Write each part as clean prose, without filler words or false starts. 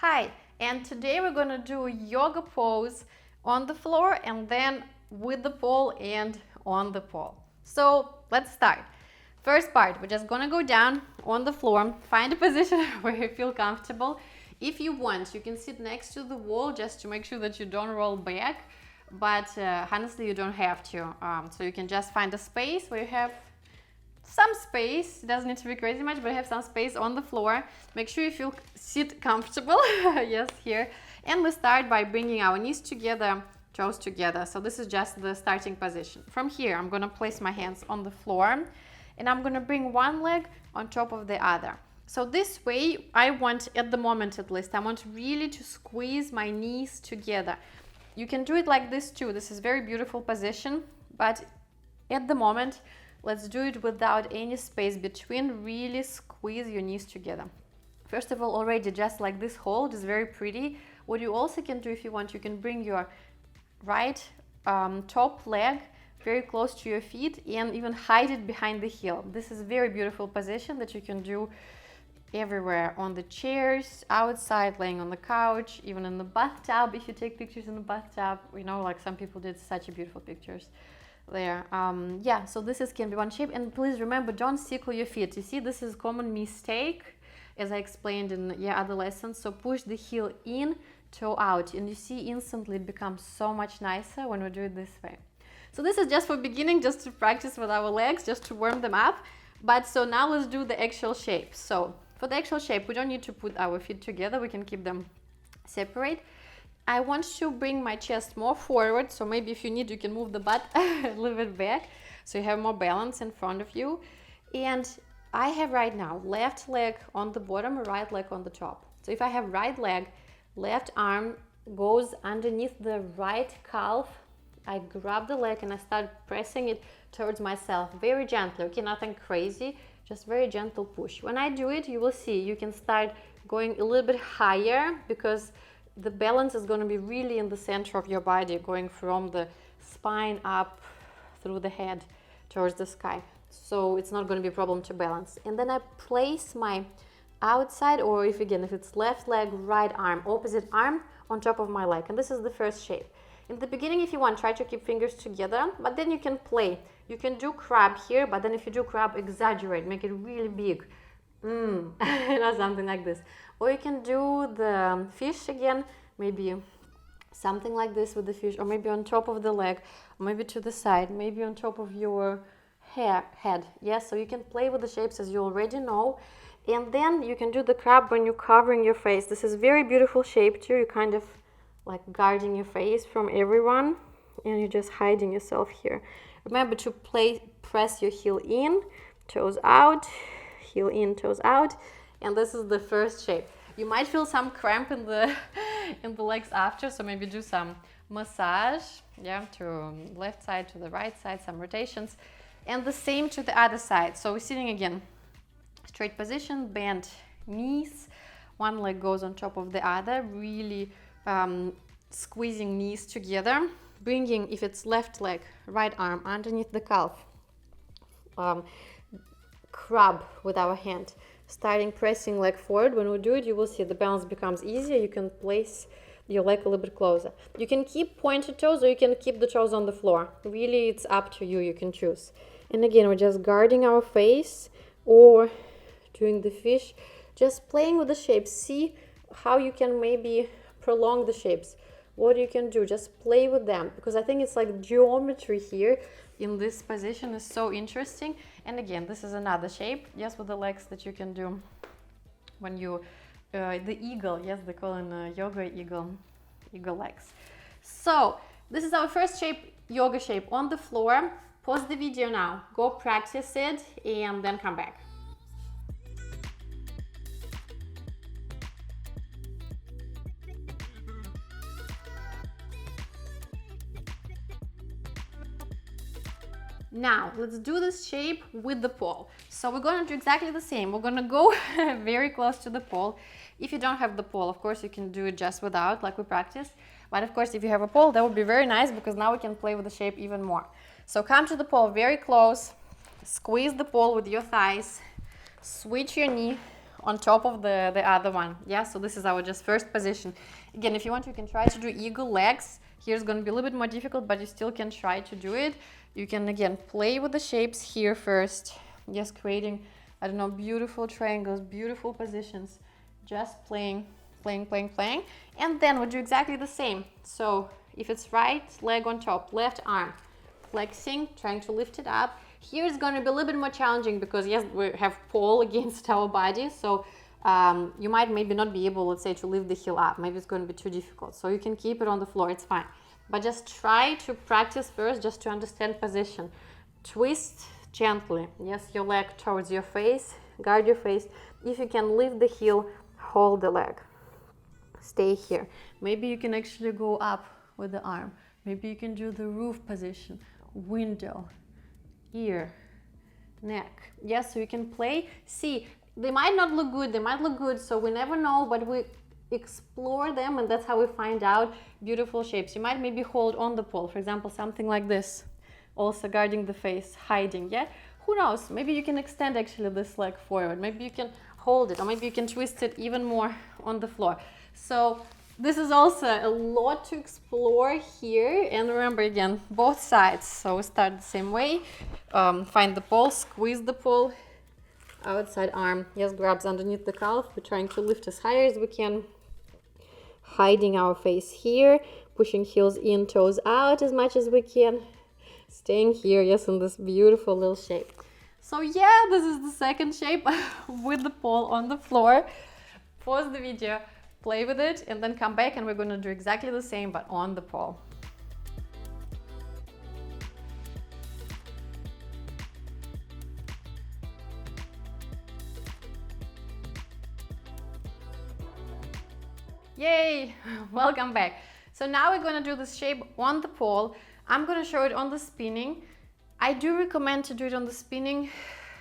Hi, and today we're gonna do yoga pose on the floor and then with the pole and on the pole. So let's start. First part, we're just gonna go down on the floor, find a position where you feel comfortable. If you want, you can sit next to the wall just to make sure that you don't roll back, but honestly, you don't have to. So you can just find a space where you have some space. It doesn't need to be crazy much, but have some space on the floor. Make sure you feel sit comfortable. Yes, here. And we start by bringing our knees together, toes together. So this is just the starting position. From here, I'm going to place my hands on the floor and I'm going to bring one leg on top of the other. So this way, I want, at the moment at least, I want really to squeeze my knees together. You can do it like this too. This is a very beautiful position, but at the moment, let's do it without any space between. Really squeeze your knees together. First of all, already just like this hold is very pretty. What you also can do if you want, you can bring your right top leg very close to your feet and even hide it behind the heel. This is a very beautiful position that you can do everywhere, on the chairs, outside, laying on the couch, even in the bathtub. If you take pictures in the bathtub, you know, like some people did such beautiful pictures there. Yeah, so this can be one shape. And please remember, don't circle your feet. You see, this is a common mistake, as I explained in other lessons. So push the heel in, toe out, and you see instantly it becomes so much nicer when we do it this way. So this is just for beginning, just to practice with our legs, just to warm them up. But so now let's do the actual shape. So for the actual shape, we don't need to put our feet together. We can keep them separate. I want to bring my chest more forward, so maybe if you need, you can move the butt a little bit back, so you have more balance in front of you. And I have right now left leg on the bottom, right leg on the top. So if I have right leg, left arm goes underneath the right calf. I grab the leg and I start pressing it towards myself, very gently, okay, nothing crazy, just very gentle push. When I do it, you will see, you can start going a little bit higher because the balance is going to be really in the center of your body, going from the spine up through the head towards the sky. So it's not going to be a problem to balance. And then I place my outside, or if it's left leg, right arm, opposite arm on top of my leg. And this is the first shape. In the beginning, if you want, try to keep fingers together, but then you can play. You can do crab here, but then if you do crab, exaggerate, make it really big. You know, something like this. Or you can do the fish again, maybe something like this with the fish, or maybe on top of the leg, or maybe to the side, maybe on top of your head. Yes, so you can play with the shapes as you already know. And then you can do the crab when you're covering your face. This is a very beautiful shape too. You're kind of like guarding your face from everyone, and you're just hiding yourself here. Remember to press your heel in, toes out, heel in, toes out, and this is the first shape. You might feel some cramp in the legs after, so maybe do some massage, to left side, to the right side, some rotations, and the same to the other side. So we're sitting again, straight position, bend knees, one leg goes on top of the other, really squeezing knees together, bringing, if it's left leg, right arm underneath the calf, crab with our hand, starting pressing leg forward. When we do it, you will see the balance becomes easier. You can place your leg a little bit closer. You can keep pointed toes, or you can keep the toes on the floor. Really, it's up to you. You can choose. And again, we're just guarding our face or doing the fish, just playing with the shapes. See how you can maybe prolong the shapes. What you can do, just play with them, because I think it's like geometry here in this position is so interesting. And again, this is another shape, yes, with the legs that you can do when you the eagle, yes, they call in yoga eagle legs. So this is our first shape, yoga shape on the floor. Pause the video now, go practice it, and then come back. Now, let's do this shape with the pole. So we're going to do exactly the same. We're going to go very close to the pole. If you don't have the pole, of course, you can do it just without, like we practiced. But of course, if you have a pole, that would be very nice, because now we can play with the shape even more. So come to the pole very close, squeeze the pole with your thighs, switch your knee on top of the other one. Yeah, so this is our just first position. Again, if you want, you can try to do eagle legs. Here's going to be a little bit more difficult, but you still can try to do it. You can, again, play with the shapes here first. Just creating, I don't know, beautiful triangles, beautiful positions. Just playing. And then we'll do exactly the same. So if it's right leg on top, left arm, flexing, trying to lift it up. Here it's going to be a little bit more challenging because yes, we have pole against our body. So you might maybe not be able, let's say, to lift the heel up. Maybe it's going to be too difficult. So you can keep it on the floor, it's fine. But just try to practice first just to understand position. Twist gently. Yes, your leg towards your face, guard your face. If you can lift the heel, hold the leg. Stay here. Maybe you can actually go up with the arm. Maybe you can do the roof position, window, ear, neck. Yes, so you can play. See, they might not look good, they might look good, so we never know, but we explore them, and that's how we find out beautiful shapes. You might maybe hold on the pole, for example, something like this, also guarding the face, hiding, yeah? Who knows? Maybe you can extend actually this leg forward. Maybe you can hold it, or maybe you can twist it even more on the floor. So this is also a lot to explore here. And remember, again, both sides. So we start the same way. Find the pole, squeeze the pole, outside arm, yes, grabs underneath the calf. We're trying to lift as high as we can, hiding our face here, pushing heels in, toes out as much as we can, staying here, yes, in this beautiful little shape. So yeah, this is the second shape with the pole on the floor. Pause the video, play with it, and then come back and we're going to do exactly the same but on the pole. Yay! Welcome back. So now we're going to do this shape on the pole. I'm going to show it on the spinning. I do recommend to do it on the spinning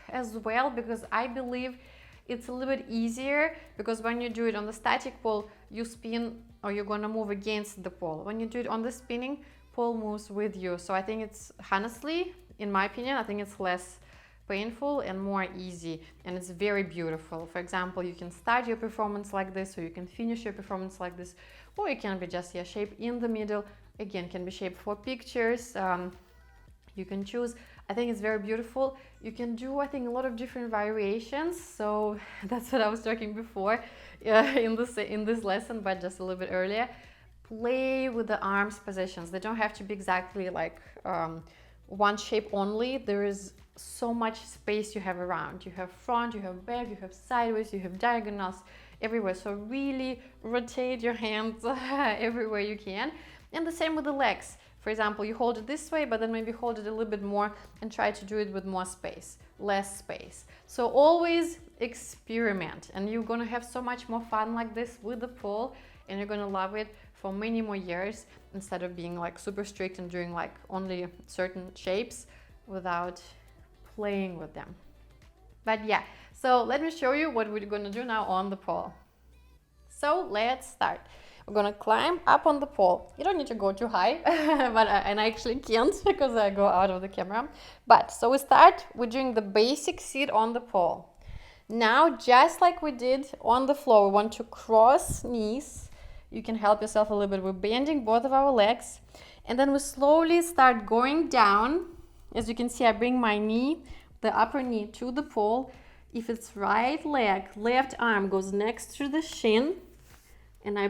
as well because I believe it's a little bit easier, because when you do it on the static pole, you spin or you're going to move against the pole. When you do it on the spinning, pole moves with you. So I think it's, honestly, in my opinion, I think it's less painful and more easy, and it's very beautiful. For example, you can start your performance like this, or you can finish your performance like this, or it can be just a shape in the middle. Again, can be shaped for pictures. You can choose. I think it's very beautiful. You can do, I think, a lot of different variations. So that's what I was talking before in this lesson, but just a little bit earlier. Play with the arms positions. They don't have to be exactly like one shape only. There is so much space you have around. You have front, you have back, you have sideways, you have diagonals everywhere. So really rotate your hands everywhere you can. And the same with the legs. For example, you hold it this way, but then maybe hold it a little bit more and try to do it with more space, less space. So always experiment, and you're going to have so much more fun like this with the pole, and you're going to love it for many more years instead of being like super strict and doing like only certain shapes without playing with them. But yeah, so let me show you what we're going to do now on the pole. So let's start. We're gonna climb up on the pole. You don't need to go too high, and I actually can't because I go out of the camera. But so we start, we're doing the basic sit on the pole. Now, just like we did on the floor, we want to cross knees. You can help yourself a little bit. We're bending both of our legs, and then we slowly start going down. As you can see, I bring my knee, the upper knee, to the pole. If it's right leg, left arm goes next to the shin, and I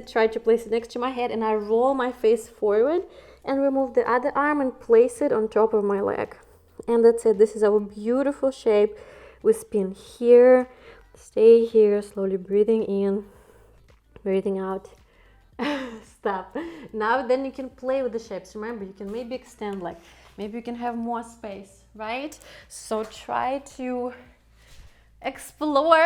try to place it next to my head, and I roll my face forward and remove the other arm and place it on top of my leg. And that's it. This is our beautiful shape. We spin here, stay here, slowly breathing in, breathing out. Stop. Now then you can play with the shapes. Remember, you can maybe extend, like maybe you can have more space, right? So try to explore,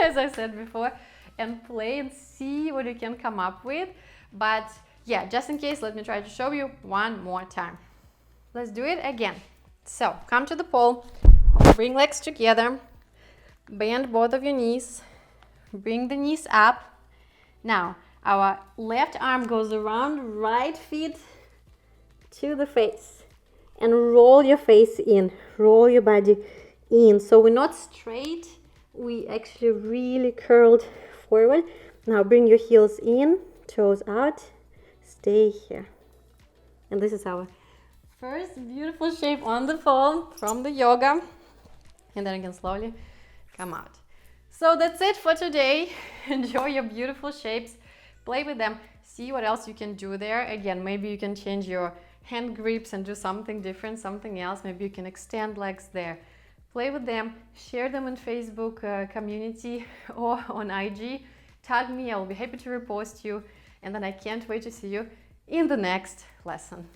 as I said before, and play and see what you can come up with. But yeah, just in case, let me try to show you one more time. Let's do it again. So come to the pole, bring legs together, bend both of your knees, bring the knees up. Now our left arm goes around right feet to the face, and roll your face in, roll your body in. So we're not straight, we actually really curled forward. Now bring your heels in, toes out, stay here. And this is our first beautiful shape on the pole from the yoga. And then you can slowly come out. So that's it for today. Enjoy your beautiful shapes, play with them, see what else you can do there. Again, maybe you can change your hand grips and do something different, something else. Maybe you can extend legs there. Play with them, share them in Facebook community or on IG. Tag me, I'll be happy to repost you. And then I can't wait to see you in the next lesson.